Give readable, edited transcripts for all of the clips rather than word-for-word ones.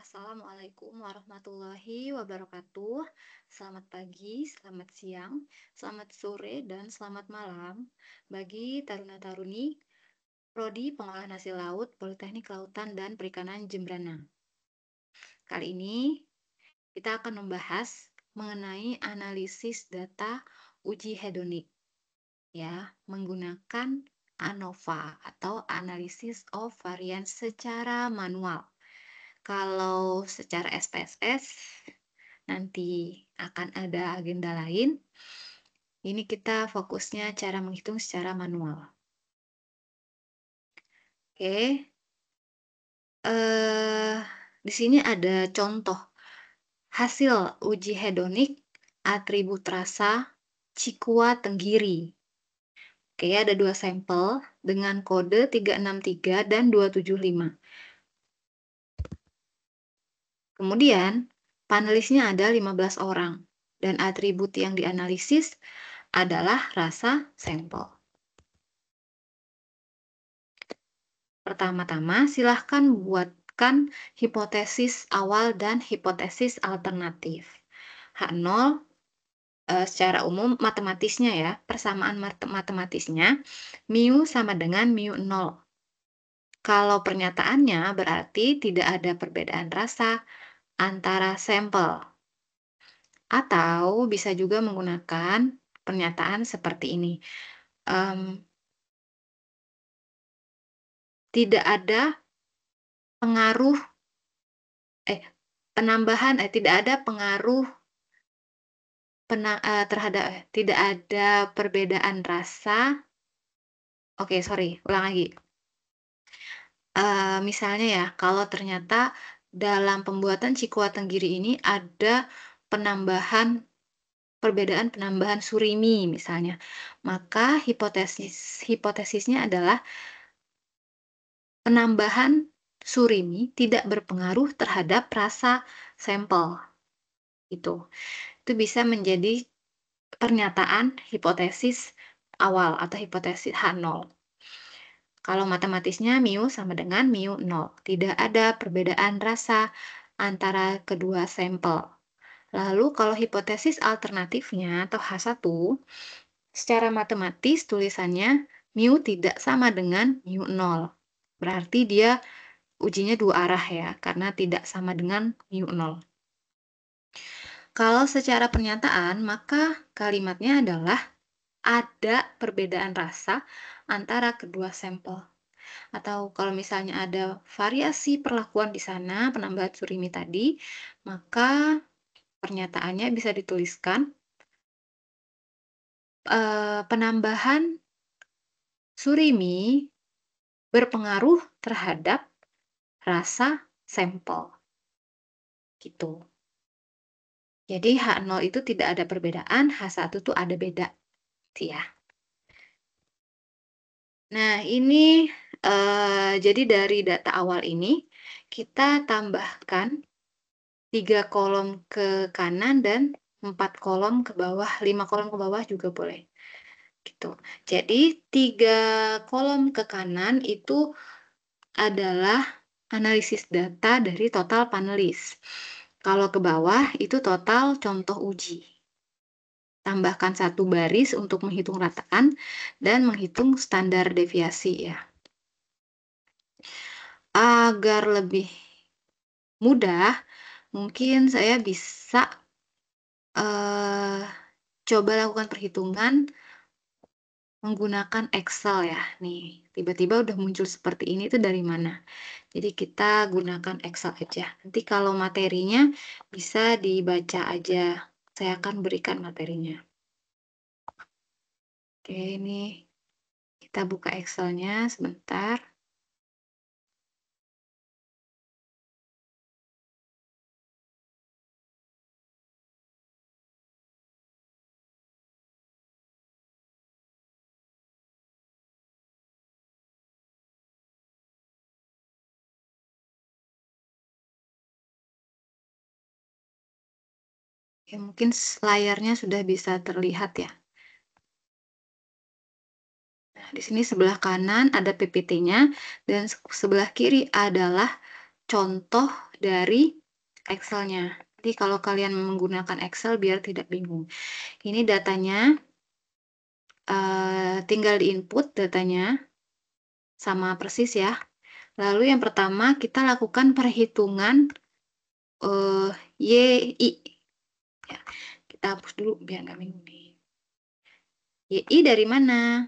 Assalamualaikum warahmatullahi wabarakatuh. Selamat pagi, selamat siang, selamat sore, dan selamat malam bagi taruna-taruni Prodi Pengolahan Hasil Laut Politeknik Kelautan dan Perikanan Jembrana. Kali ini kita akan membahas mengenai analisis data uji hedonik ya, menggunakan ANOVA atau Analysis of Variance secara manual. Kalau secara SPSS nanti akan ada agenda lain. Ini kita fokusnya cara menghitung secara manual. Oke, di sini ada contoh hasil uji hedonik atribut rasa Cikua Tenggiri. Oke, ada dua sampel dengan kode 363 dan 275. Kemudian, panelisnya ada 15 orang dan atribut yang dianalisis adalah rasa sampel. Pertama-tama, silahkan buatkan hipotesis awal dan hipotesis alternatif. H0 secara umum matematisnya ya, persamaan matematisnya mu sama dengan mu 0. Kalau pernyataannya berarti tidak ada perbedaan rasa antara sampel. Atau bisa juga menggunakan pernyataan seperti ini. Tidak ada pengaruh penambahan tidak ada pengaruh terhadap tidak ada perbedaan rasa. Oke, sorry, ulang lagi. Misalnya ya, kalau ternyata dalam pembuatan Cikua Tenggiri ini ada perbedaan penambahan surimi misalnya, maka hipotesisnya adalah penambahan surimi tidak berpengaruh terhadap rasa sampel. Itu bisa menjadi pernyataan hipotesis awal atau hipotesis H0. Kalau matematisnya mu sama dengan mu 0. Tidak ada perbedaan rasa antara kedua sampel. Lalu kalau hipotesis alternatifnya atau H1, secara matematis tulisannya mu tidak sama dengan mu 0. Berarti dia ujinya dua arah ya, karena tidak sama dengan mu 0. Kalau secara pernyataan, maka kalimatnya adalah ada perbedaan rasa antara kedua sampel. Atau kalau misalnya ada variasi perlakuan di sana, penambahan surimi tadi, maka pernyataannya bisa dituliskan penambahan surimi berpengaruh terhadap rasa sampel. Gitu. Jadi H0 itu tidak ada perbedaan, H1 itu ada beda. Ya. Nah, ini jadi dari data awal ini kita tambahkan 3 kolom ke kanan dan 4 kolom ke bawah, 5 kolom ke bawah juga boleh. Gitu. Jadi 3 kolom ke kanan itu adalah analisis data dari total panelis. Kalau ke bawah itu total contoh uji. Tambahkan 1 baris untuk menghitung rataan dan menghitung standar deviasi ya. Agar lebih mudah, mungkin saya bisa coba lakukan perhitungan menggunakan Excel ya. Nih, tiba-tiba udah muncul seperti ini itu dari mana? Jadi kita gunakan Excel aja. Nanti kalau materinya bisa dibaca aja. Saya akan berikan materinya. Oke, ini kita buka Excel-nya sebentar. Ya, mungkin layarnya sudah bisa terlihat ya. Nah, di sini sebelah kanan ada PPT-nya dan sebelah kiri adalah contoh dari Excel-nya. Jadi kalau kalian menggunakan Excel biar tidak bingung. Ini datanya, tinggal di-input datanya, sama persis ya. Lalu yang pertama kita lakukan perhitungan, YI, ya. Kita hapus dulu biar nggak bingung nih. YI dari mana?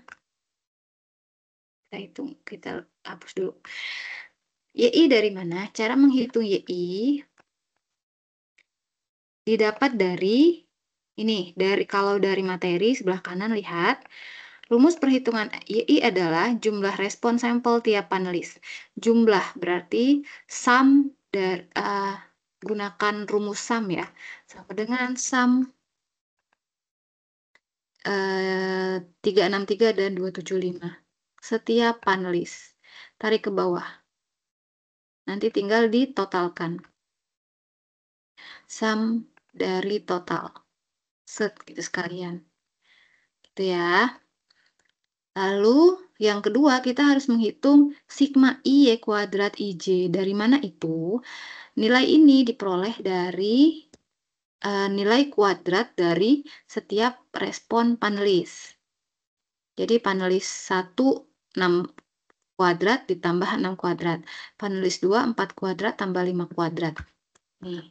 Kita hitung, kita hapus dulu. YI dari mana? Cara menghitung YI didapat dari ini, kalau dari materi sebelah kanan lihat, rumus perhitungan YI adalah jumlah respon sampel tiap panelis. Jumlah berarti sum dari gunakan rumus sum ya, sama dengan sum 363 dan 275 setiap panelis. Tarik ke bawah. Nanti tinggal ditotalkan. Sum dari total. Set gitu sekalian. Gitu ya. Lalu yang kedua kita harus menghitung sigma I kuadrat IJ. Dari mana itu? Nilai ini diperoleh dari nilai kuadrat dari setiap respon panelis. Jadi panelis 1 6 kuadrat ditambah 6 kuadrat. Panelis 2 4 kuadrat tambah 5 kuadrat. Nih.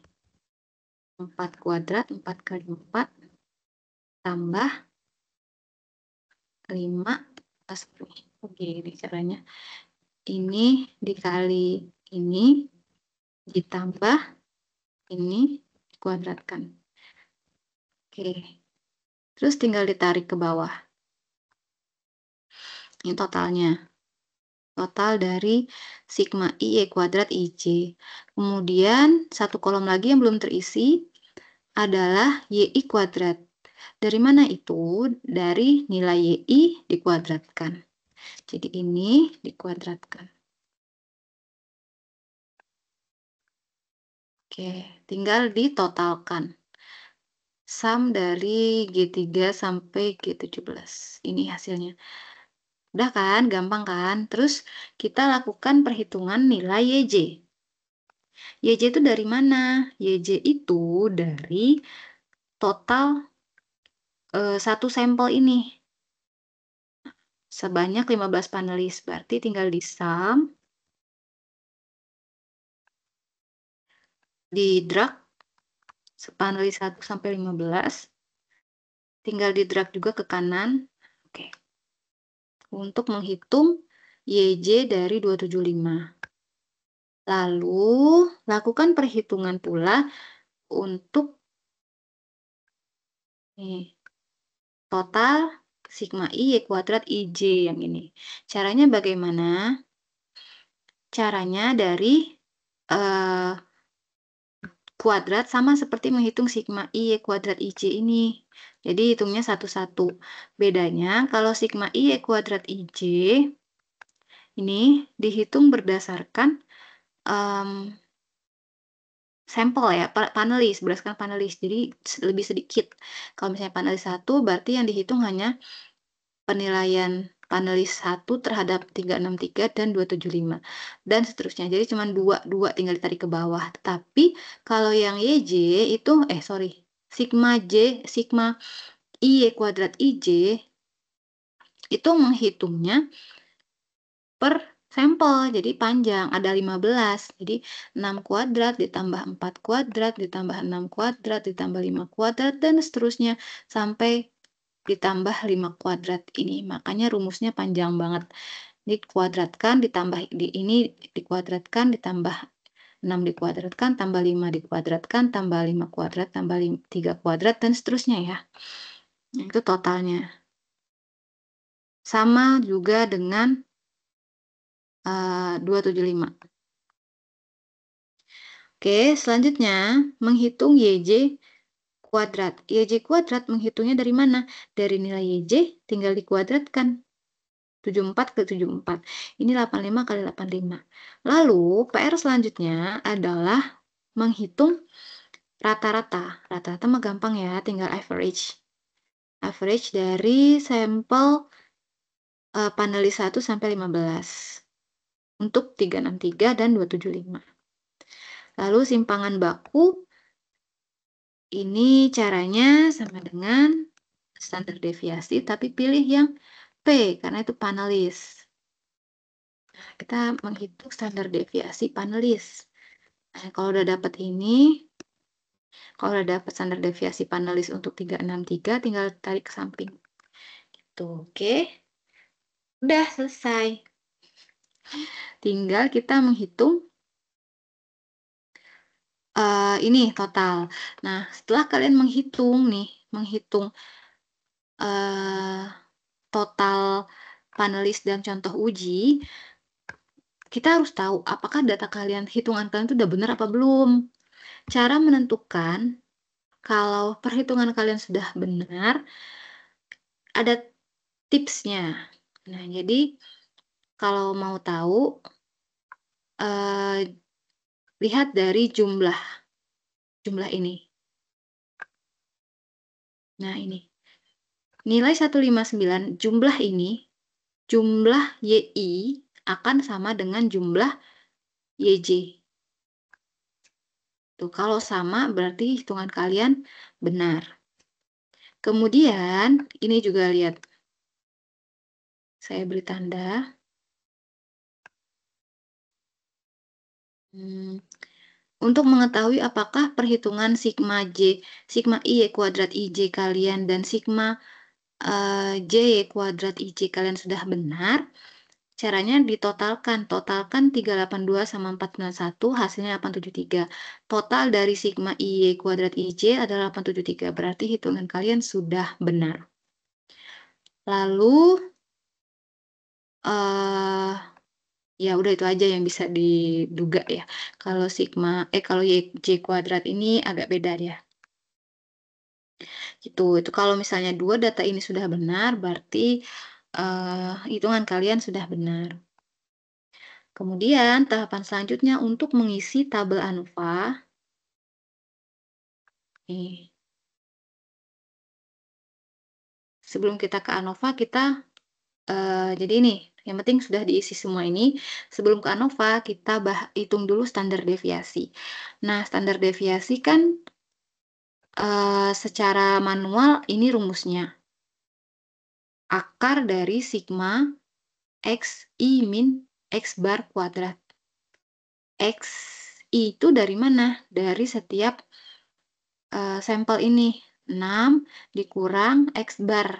4 kuadrat, 4 kali 4 tambah 5. Oke, ini caranya. Ini dikali ini ditambah ini dikuadratkan. Oke. Terus tinggal ditarik ke bawah. Ini totalnya. Total dari sigma I kuadrat IJ. Kemudian satu kolom lagi yang belum terisi adalah YI kuadrat. Dari mana itu? Dari nilai YI dikuadratkan. Jadi ini dikuadratkan. Oke, tinggal ditotalkan. Sum dari G3 sampai G17. Ini hasilnya. Udah kan? Gampang kan? Terus kita lakukan perhitungan nilai YJ. YJ itu dari mana? YJ itu dari total satu sampel ini. Sebanyak 15 panelis. Berarti tinggal di-sum, di-drag panelis 1 sampai 15. Tinggal di-drag juga ke kanan. Oke. Untuk menghitung YJ dari 275. Lalu, lakukan perhitungan pula untuk total sigma I kuadrat IJ yang ini. Caranya bagaimana? Caranya dari kuadrat sama seperti menghitung sigma I kuadrat IJ ini. Jadi hitungnya satu-satu. Bedanya kalau sigma I kuadrat IJ ini dihitung berdasarkan sampel ya, panelis, berdasarkan panelis. Jadi lebih sedikit. Kalau misalnya panelis 1 berarti yang dihitung hanya penilaian panelis 1 terhadap 363 dan 275 dan seterusnya. Jadi cuma 2 tinggal ditarik ke bawah. Tetapi kalau yang YJ itu sigma I kuadrat IJ itu menghitungnya per sampel, jadi panjang, ada 15. Jadi 6 kuadrat ditambah 4 kuadrat ditambah 6 kuadrat ditambah 5 kuadrat dan seterusnya sampai ditambah 5 kuadrat ini. Makanya rumusnya panjang banget. Dikuadratkan ditambah ini dikuadratkan ditambah 6 dikuadratkan tambah 5 dikuadratkan tambah 5 kuadrat tambah 3 kuadrat dan seterusnya ya. Itu totalnya. Sama juga dengan 275. Oke, selanjutnya menghitung YJ kuadrat. YJ kuadrat menghitungnya dari mana? Dari nilai YJ tinggal dikuadratkan. 74 ke 74. Ini 85 kali 85. Lalu PR selanjutnya adalah menghitung rata-rata. Rata-rata mah gampang ya, tinggal average. Average dari sampel panelis 1 sampai 15. Untuk 363 dan 275. Lalu simpangan baku, ini caranya sama dengan standar deviasi, tapi pilih yang P, karena itu panelis. Nah, kita menghitung standar deviasi panelis. Nah, kalau udah dapat ini, kalau udah dapat standar deviasi panelis untuk 363, tinggal tarik ke samping. Gitu, oke. Udah selesai. Tinggal kita menghitung ini total. Nah, setelah kalian menghitung nih, menghitung total panelis dan contoh uji, kita harus tahu apakah data kalian, hitungan kalian itu udah benar apa belum. Cara menentukan kalau perhitungan kalian sudah benar, ada tipsnya. Nah, jadi kalau mau tahu, lihat dari jumlah ini. Nah, ini. Nilai 159, jumlah ini, jumlah YI akan sama dengan jumlah YJ. Tuh, kalau sama berarti hitungan kalian benar. Kemudian, ini juga lihat. Saya beri tanda. Untuk mengetahui apakah perhitungan sigma sigma I kuadrat IJ kalian dan sigma J kuadrat IJ kalian sudah benar, caranya ditotalkan. Totalkan 382 sama 491, hasilnya 873. Total dari sigma I kuadrat IJ adalah 873, berarti hitungan kalian sudah benar. Lalu, ya udah itu aja yang bisa diduga ya. Kalau kalau YJ kuadrat ini agak beda ya. Gitu. Itu kalau misalnya dua data ini sudah benar, berarti hitungan kalian sudah benar. Kemudian tahapan selanjutnya untuk mengisi tabel ANOVA. Nih. Sebelum kita ke ANOVA, kita jadi ini, yang penting sudah diisi semua ini. Sebelum ke ANOVA, kita hitung dulu standar deviasi. Nah, standar deviasi kan secara manual ini rumusnya. Akar dari sigma X I min X bar kuadrat. X itu dari mana? Dari setiap sampel ini. 6 dikurang X bar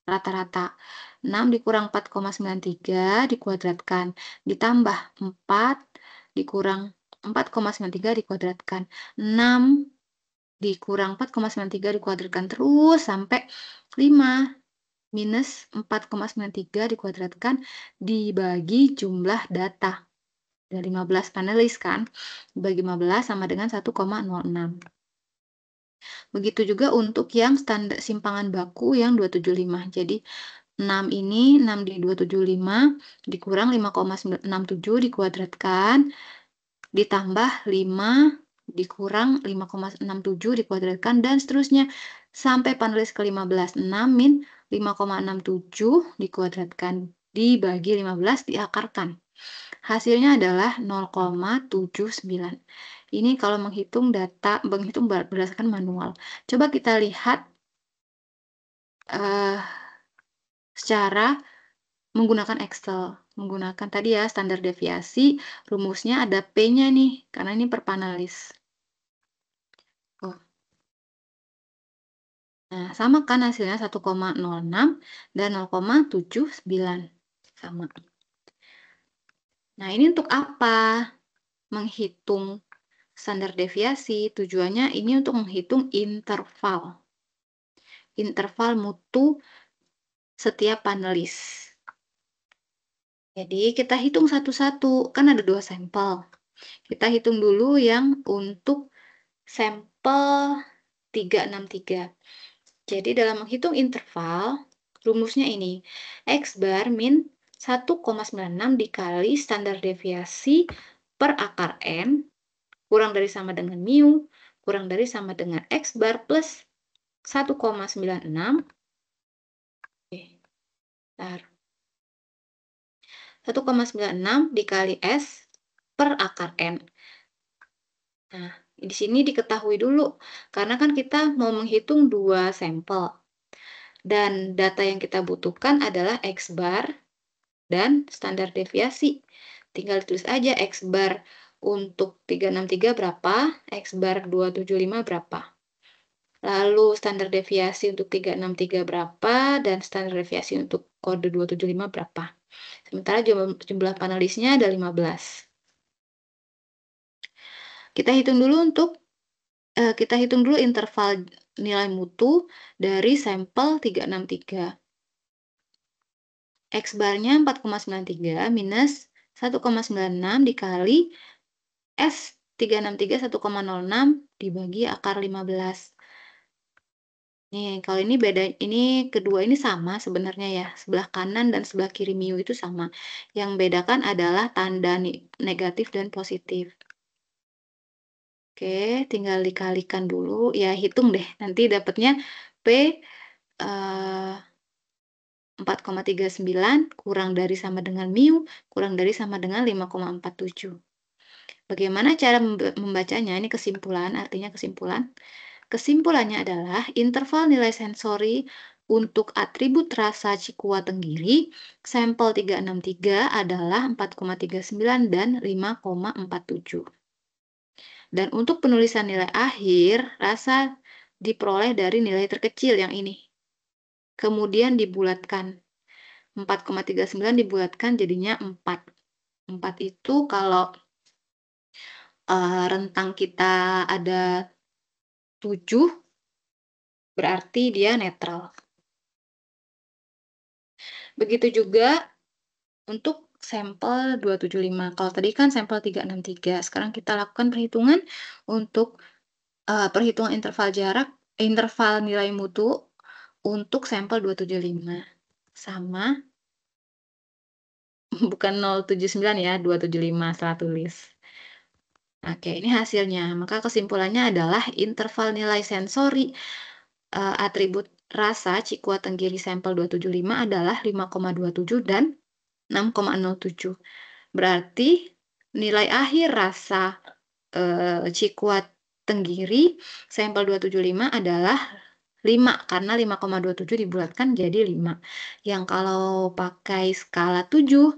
rata-rata. 6 dikurang 4,93 dikuadratkan. Ditambah 4 dikurang 4,93 dikuadratkan. 6 dikurang 4,93 dikuadratkan terus sampai 5 minus 4,93 dikuadratkan dibagi jumlah data. Ada 15 panelis kan? Dibagi 15 sama dengan 1,06. Begitu juga untuk yang standar simpangan baku yang 275. Jadi 6 ini, 6 di 275 dikurang 5,67 dikuadratkan, ditambah 5 dikurang 5,67 dikuadratkan, dan seterusnya sampai panelis ke-15. 6 min 5,67 dikuadratkan dibagi 15 diakarkan. Hasilnya adalah 0,79. Ini kalau menghitung berdasarkan manual. Coba kita lihat secara menggunakan Excel. Menggunakan tadi ya standar deviasi, rumusnya ada P-nya nih, karena ini per panelis. Oh. Nah, sama kan hasilnya 1,06 dan 0,79. Sama. Nah, ini untuk apa? Menghitung standar deviasi, tujuannya ini untuk menghitung interval. Interval mutu setiap panelis. Jadi kita hitung satu-satu, kan ada 2 sampel. Kita hitung dulu yang untuk sampel 363. Jadi dalam menghitung interval, rumusnya ini, X bar min 1,96 dikali standar deviasi per akar N, kurang dari sama dengan mu, kurang dari sama dengan X bar plus 1,96. Oke, bentar. 1,96 dikali S per akar N. Nah, di sini diketahui dulu, karena kan kita mau menghitung 2 sampel, dan data yang kita butuhkan adalah X bar dan standar deviasi. Tinggal tulis aja X bar untuk 363 berapa, X bar 275 berapa. Lalu standar deviasi untuk 363 berapa, dan standar deviasi untuk kode 275 berapa. Sementara jumlah panelisnya ada 15. Kita hitung dulu kita hitung dulu interval nilai mutu dari sampel 363. X barnya 4,93 minus 1,96 dikali S 363 1,06 dibagi akar 15. Nih, kalau ini beda, ini kedua ini sama sebenarnya ya. Sebelah kanan dan sebelah kiri mu itu sama. Yang bedakan adalah tanda negatif dan positif. Oke, tinggal dikalikan dulu. Ya, hitung deh. Nanti dapatnya P 4,39 kurang dari sama dengan mu, kurang dari sama dengan 5,47. Bagaimana cara membacanya? Ini kesimpulan, artinya kesimpulan. Kesimpulannya adalah interval nilai sensori untuk atribut rasa Cikua Tenggiri sampel 363 adalah 4,39 dan 5,47. Dan untuk penulisan nilai akhir, rasa diperoleh dari nilai terkecil yang ini. Kemudian dibulatkan. 4,39 dibulatkan jadinya 4. 4 itu kalau rentang kita ada 7, berarti dia netral. Begitu juga untuk sampel 275. Kalau tadi kan sampel 363. Sekarang kita lakukan perhitungan untuk perhitungan interval nilai mutu untuk sampel 275. Sama, bukan 079 ya, 275 salah tulis. Oke, ini hasilnya. Maka kesimpulannya adalah interval nilai sensori atribut rasa Cikua Tenggiri sampel 275 adalah 5,27 dan 6,07. Berarti nilai akhir rasa Cikua Tenggiri sampel 275 adalah 5, karena 5,27 dibulatkan jadi 5. Yang kalau pakai skala 7,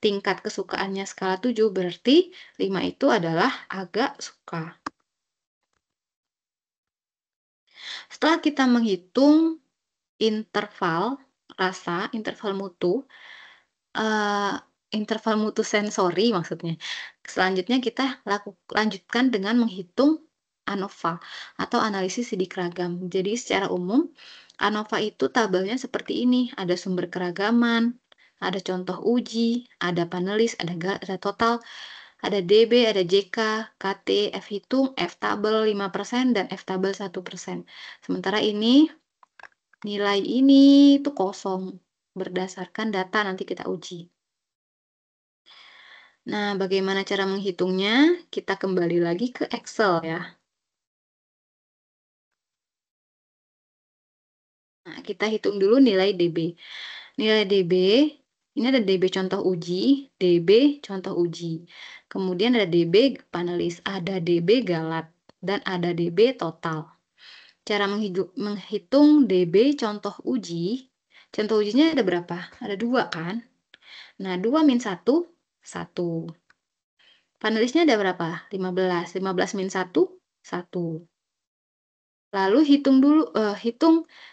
tingkat kesukaannya skala 7, berarti 5 itu adalah agak suka. Setelah kita menghitung interval rasa, interval mutu sensori maksudnya. Selanjutnya kita lanjutkan dengan menghitung ANOVA atau analisis sidik ragam. Jadi secara umum ANOVA itu tabelnya seperti ini, ada sumber keragaman, ada contoh uji, ada panelis, ada total, ada DB, ada JK, KT, F hitung, F tabel 5% dan F tabel 1%. Sementara ini nilai ini itu kosong berdasarkan data nanti kita uji. Nah, bagaimana cara menghitungnya? Kita kembali lagi ke Excel ya. Nah, kita hitung dulu nilai DB. Nilai DB, ini ada DB contoh uji, DB contoh uji. Kemudian ada DB panelis, ada DB galat, dan ada DB total. Cara menghitung DB contoh ujinya ada berapa? Ada 2 kan? Nah, 2 min 1, 1. Panelisnya ada berapa? 15. 15 min 1, 1. Lalu hitung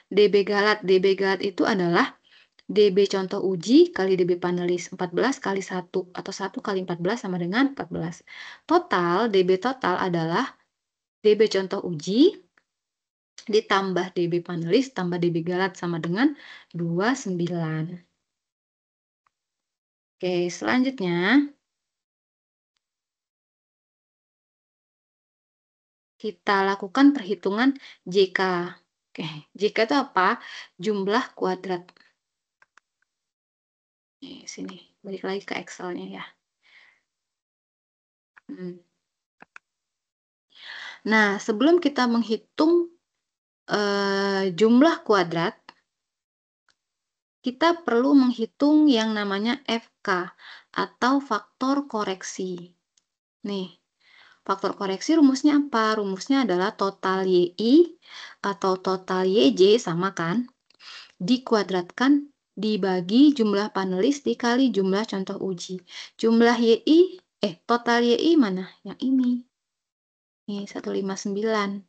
DB galat. DB galat itu adalah DB contoh uji kali DB panelis. 14 kali 1 atau 1 kali 14 sama dengan 14. Total, DB total adalah DB contoh uji ditambah DB panelis tambah DB galat sama dengan 29. Oke, selanjutnya kita lakukan perhitungan JK. Oke, JK itu apa? Jumlah kuadrat. Sini, balik lagi ke Excel-nya ya. Nah, sebelum kita menghitung jumlah kuadrat, kita perlu menghitung yang namanya FK atau faktor koreksi. Nih, Faktor koreksi rumusnya apa? Rumusnya adalah total YI atau total YJ sama kan? Dikuadratkan dibagi jumlah panelis dikali jumlah contoh uji. Jumlah YI, total YI mana? Yang ini. Nih, 159.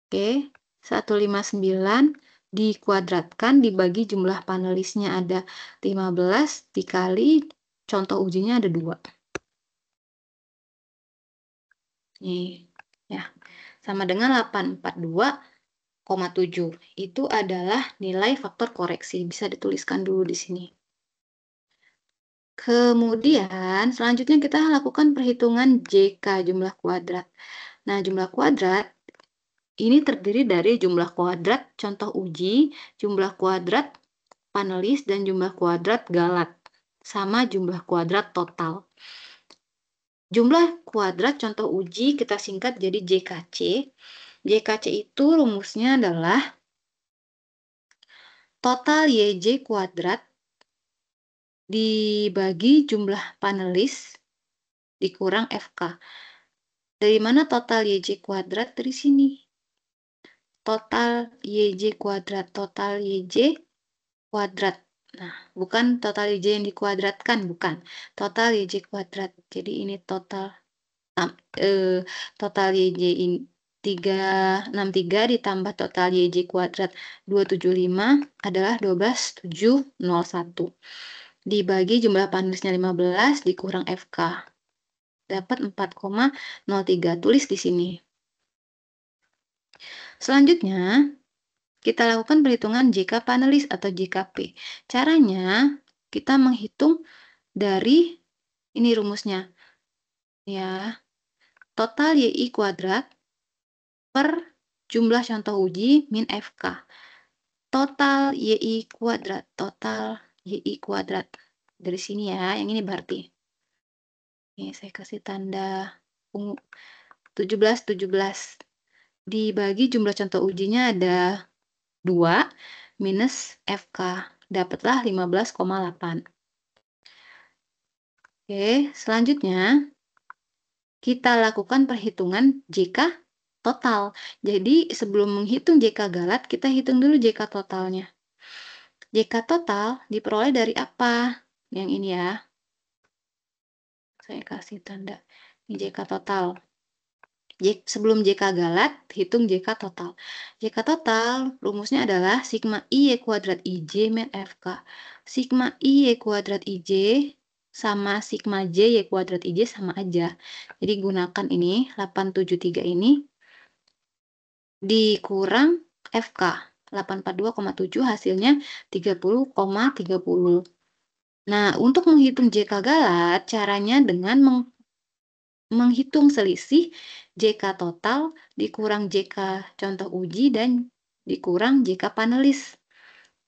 Oke, 159 dikuadratkan dibagi jumlah panelisnya ada 15 dikali contoh ujinya ada 2. Nih, ya. Sama dengan 842,7. Itu adalah nilai faktor koreksi. Bisa dituliskan dulu di sini. Kemudian, selanjutnya kita lakukan perhitungan JK jumlah kuadrat. Nah, jumlah kuadrat ini terdiri dari jumlah kuadrat contoh uji, jumlah kuadrat panelis, dan jumlah kuadrat galat, sama jumlah kuadrat total. Jumlah kuadrat contoh uji kita singkat jadi JKC. JKC itu rumusnya adalah total YJ kuadrat dibagi jumlah panelis dikurang FK. Dari mana total YJ kuadrat? Dari sini. Total YJ kuadrat, total YJ kuadrat. Nah, bukan total YJ yang dikuadratkan, bukan. Total YJ kuadrat. Jadi ini total YJ ini 363 ditambah total YJ kuadrat 275 adalah 12701. Dibagi jumlah panelisnya 15 dikurang FK. Dapat 4,03. Tulis di sini. Selanjutnya, kita lakukan perhitungan JK panelis atau JKP. Caranya, kita menghitung dari ini rumusnya. Ya, total YI kuadrat per jumlah contoh uji min FK. Total YI kuadrat, total YI kuadrat. Dari sini ya, yang ini berarti. Ini saya kasih tanda ungu. 17. Dibagi jumlah contoh ujinya ada 2 minus FK. Dapatlah 15,8. Oke, selanjutnya kita lakukan perhitungan JK total. Jadi sebelum menghitung JK galat, kita hitung dulu JK totalnya. JK total diperoleh dari apa? Yang ini ya. Saya kasih tanda. Ini JK total. Sebelum JK galat, hitung JK total. JK total rumusnya adalah sigma I Y kuadrat IJ min FK. Sigma I Y kuadrat IJ sama sigma J Y kuadrat IJ sama aja. Jadi gunakan ini, 873 ini dikurang FK. 842,7 hasilnya 30,30. Nah, untuk menghitung JK galat, caranya dengan menghitung selisih JK total dikurang JK contoh uji dan dikurang JK panelis.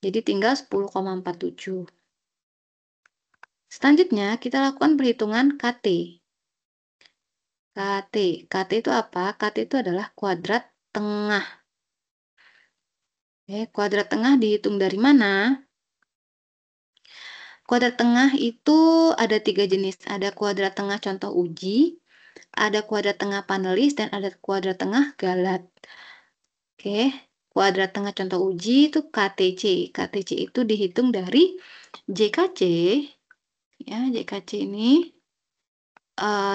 Jadi tinggal 10,47. Selanjutnya kita lakukan perhitungan KT. KT itu apa? KT itu adalah kuadrat tengah. Kuadrat tengah dihitung dari mana? Kuadrat tengah itu ada 3 jenis. Ada kuadrat tengah contoh uji, ada kuadrat tengah panelis, dan ada kuadrat tengah galat. Oke, kuadrat tengah contoh uji itu KTC. KTC itu dihitung dari JKC. Ya, JKC ini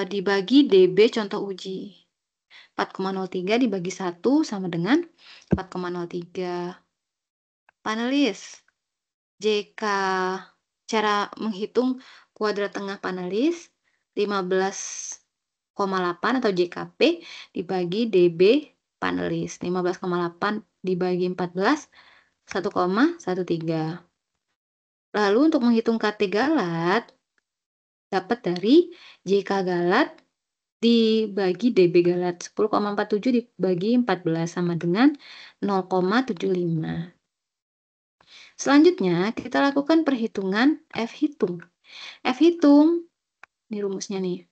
dibagi DB contoh uji. 4,03 dibagi 1 sama dengan 4,03. Panelis. JK, cara menghitung kuadrat tengah panelis 15,8 atau JKP dibagi DB panelis. 15,8 dibagi 14, 1,13. Lalu untuk menghitung KT galat, dapat dari JK galat dibagi DB galat. 10,47 dibagi 14 sama dengan 0,75. Selanjutnya, kita lakukan perhitungan F hitung. F hitung, ini rumusnya nih.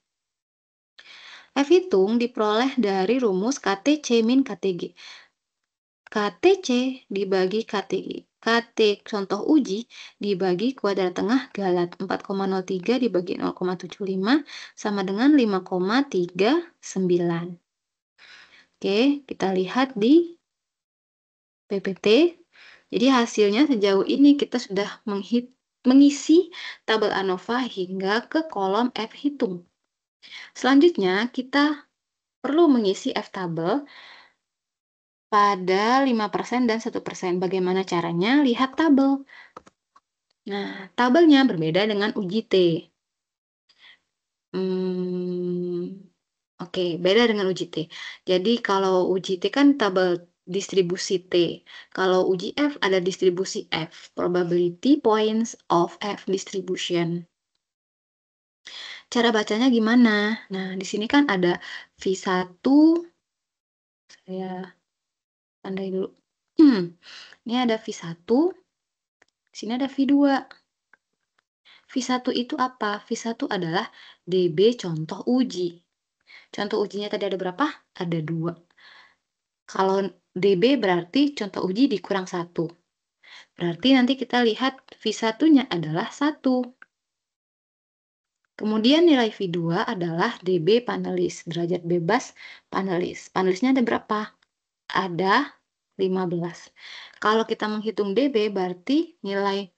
F hitung diperoleh dari rumus KTC min KTG. KTC dibagi KTG. Ketik contoh uji dibagi kuadrat tengah Galat 4,03 dibagi 0,75 sama dengan 5,39. Oke, kita lihat di PPT. Jadi hasilnya sejauh ini kita sudah mengisi tabel ANOVA hingga ke kolom F hitung. Selanjutnya kita perlu mengisi F tabel pada 5% dan 1%. Bagaimana caranya? Lihat tabel. Nah, tabelnya berbeda dengan uji T. Oke, beda dengan uji T. Jadi kalau uji T kan tabel distribusi T. Kalau uji F ada distribusi F, probability points of F distribution. Cara bacanya gimana? Nah, di sini kan ada V1, saya tandai dulu. Ini ada V1, di sini ada V2. V1 itu apa? V1 adalah DB contoh uji. Contoh ujinya tadi ada berapa? Ada 2. Kalau DB berarti contoh uji dikurang 1. Berarti nanti kita lihat V1-nya adalah 1. Kemudian nilai V2 adalah DB panelis, derajat bebas panelis. Panelisnya ada berapa? Ada 15. Kalau kita menghitung DB berarti nilai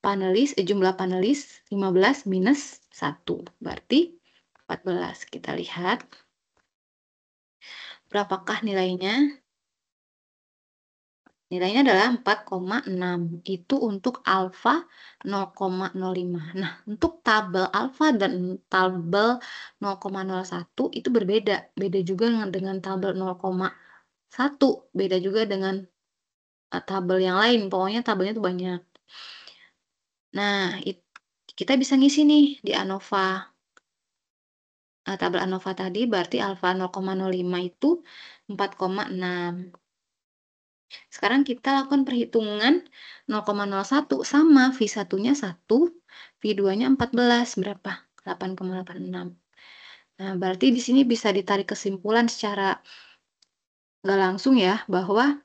panelis, jumlah panelis 15 minus 1. Berarti 14. Kita lihat berapakah nilainya. Nilainya adalah 4,6. Itu untuk alfa 0,05. Nah, untuk tabel alfa dan tabel 0,01 itu berbeda. Beda juga dengan tabel 0,1. Beda juga dengan tabel yang lain. Pokoknya tabelnya itu banyak. Nah, kita bisa ngisi nih di ANOVA. Tabel ANOVA tadi berarti alfa 0,05 itu 4,6. Sekarang kita lakukan perhitungan 0,01 sama V1-nya 1, V2-nya 14, berapa? 8,86. Nah, berarti di sini bisa ditarik kesimpulan secara nggak langsung ya, bahwa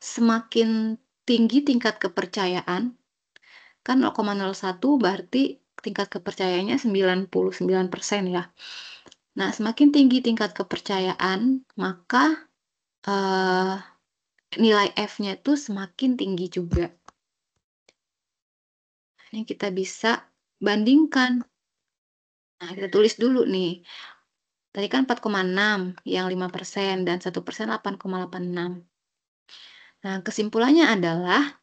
semakin tinggi tingkat kepercayaan, kan 0,01 berarti tingkat kepercayaannya 99% ya. Nah, semakin tinggi tingkat kepercayaan, maka nilai F-nya itu semakin tinggi juga. Ini kita bisa bandingkan. Nah, kita tulis dulu nih. Tadi kan 4,6, yang 5% dan 1% 8,86. Nah, kesimpulannya adalah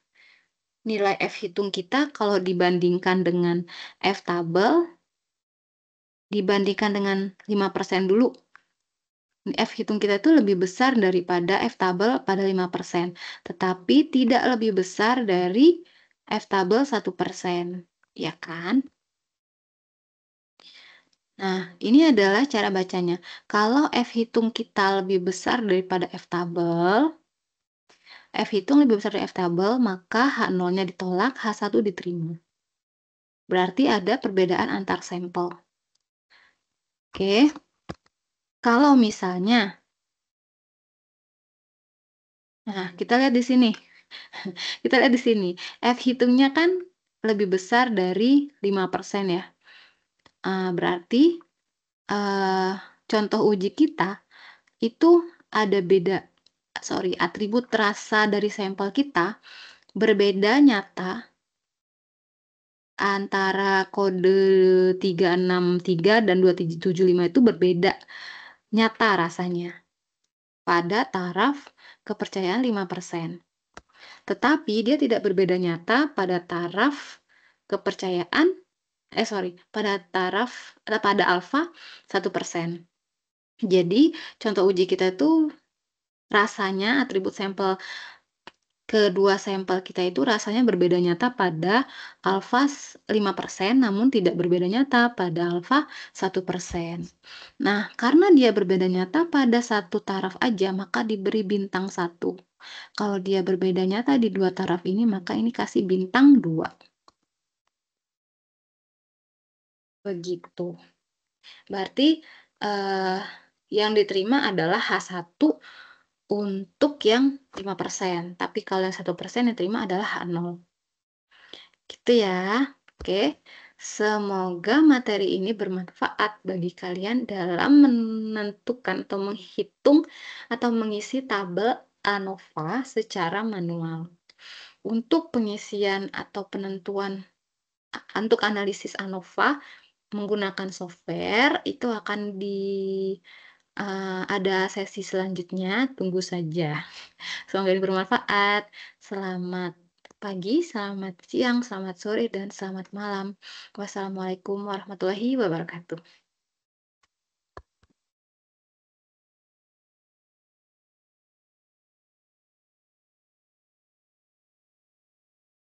nilai F hitung kita kalau dibandingkan dengan F tabel, dibandingkan dengan 5% dulu. F hitung kita itu lebih besar daripada F tabel pada 5%, tetapi tidak lebih besar dari F tabel 1%, ya kan? Nah, ini adalah cara bacanya. Kalau F hitung kita lebih besar daripada F tabel, F hitung lebih besar dari F tabel, maka H0-nya ditolak, H1 diterima. Berarti ada perbedaan antar sampel. Oke. Kalau misalnya, nah kita lihat di sini. Kita lihat di sini. F hitungnya kan lebih besar dari 5% ya. Berarti contoh uji kita itu ada atribut rasa dari sampel kita berbeda nyata antara kode 363 dan 2775 itu berbeda nyata rasanya pada taraf kepercayaan 5%. Tetapi dia tidak berbeda nyata pada taraf kepercayaan pada alfa 1%. Jadi, contoh uji kita itu rasanya atribut sampel kedua sampel kita itu rasanya berbeda nyata pada alfa 5%, namun tidak berbeda nyata pada alfa 1%. Nah, karena dia berbeda nyata pada satu taraf aja, maka diberi bintang 1. Kalau dia berbeda nyata di dua taraf ini, maka ini kasih bintang 2. Begitu. Berarti yang diterima adalah H1 untuk yang 5%, tapi kalau yang 1% yang terima adalah H0. Gitu ya. Oke. Semoga materi ini bermanfaat bagi kalian dalam menentukan atau menghitung atau mengisi tabel ANOVA secara manual. Untuk pengisian atau penentuan untuk analisis ANOVA menggunakan software itu akan ada sesi selanjutnya, tunggu saja. Semoga ini bermanfaat. Selamat pagi, selamat siang, selamat sore, dan selamat malam. Wassalamualaikum warahmatullahi wabarakatuh.